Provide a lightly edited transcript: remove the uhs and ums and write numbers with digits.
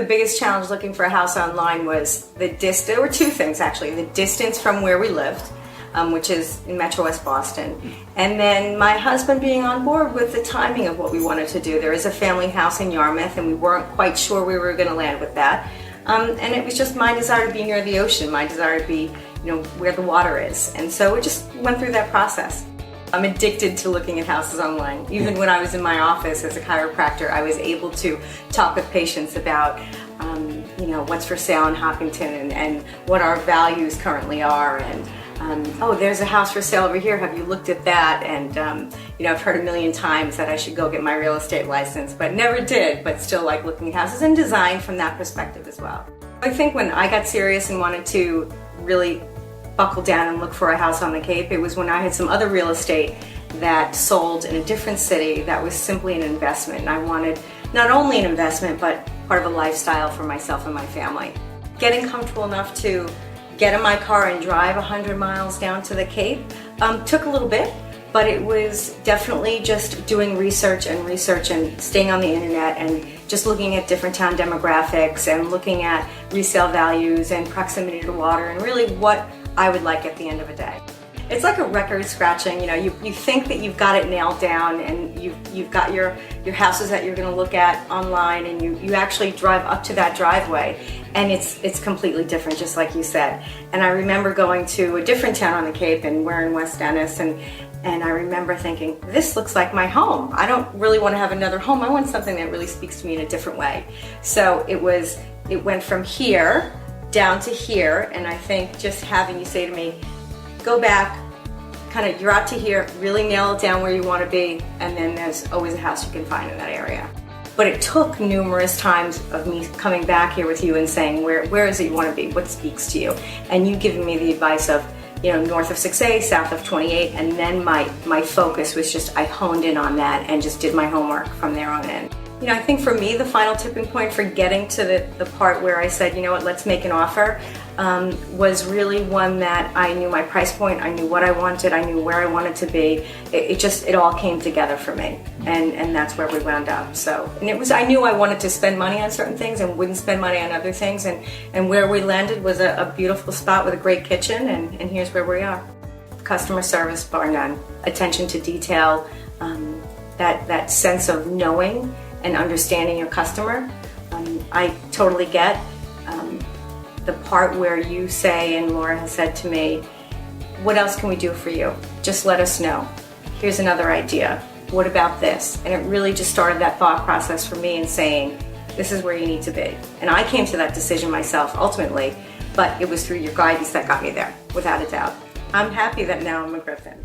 biggest challenge looking for a house online was the distance. There were two things actually: the distance from where we lived, which is in Metro West Boston, and then my husband being on board with the timing of what we wanted to do. There is a family house in Yarmouth, and we weren't quite sure we were going to land with that. And it was just my desire to be near the ocean, my desire to be, where the water is, and so we just went through that process. I'm addicted to looking at houses online. Even when I was in my office as a chiropractor, I was able to talk with patients about, what's for sale in Hopkinton and what our values currently are. And oh, there's a house for sale over here. Have you looked at that? And I've heard a million times that I should go get my real estate license, but never did. But still like looking at houses and design from that perspective as well. I think when I got serious and wanted to really buckle down and look for a house on the Cape, it was when I had some other real estate that sold in a different city that was simply an investment. And I wanted not only an investment, but part of a lifestyle for myself and my family. Getting comfortable enough to get in my car and drive 100 miles down to the Cape took a little bit, but it was definitely just doing research and staying on the internet and just looking at different town demographics and looking at resale values and proximity to water and really what I would like at the end of a day. It's like a record scratching. You think that you've got it nailed down and you've got your houses that you're going to look at online, and you actually drive up to that driveway and it's completely different, just like you said. And I remember going to a different town on the Cape, and we're in West Dennis, and I remember thinking, this looks like my home. I don't really want to have another home. I want something that really speaks to me in a different way. So it went from here down to here, and I think just having you say to me, go back, you're out to here, really nail it down where you want to be, and then there's always a house you can find in that area. But it took numerous times of me coming back here with you and saying, where is it you want to be? What speaks to you? And you giving me the advice of, north of 6A, south of 28, and then my focus was just, I honed in on that and just did my homework from there on in. I think for me, the final tipping point for getting to the part where I said, let's make an offer, was really one that I knew my price point, I knew what I wanted, I knew where I wanted to be. It all came together for me, and that's where we wound up. So, and I knew I wanted to spend money on certain things and wouldn't spend money on other things, and where we landed was a beautiful spot with a great kitchen, and here's where we are. Customer service, bar none. Attention to detail, that sense of knowing and understanding your customer. I totally get the part where you say, and Laura has said to me, what else can we do for you? Just let us know. Here's another idea. What about this? And it really just started that thought process for me in saying, this is where you need to be. And I came to that decision myself ultimately, but it was through your guidance that got me there, without a doubt. I'm happy that now I'm a Griffin.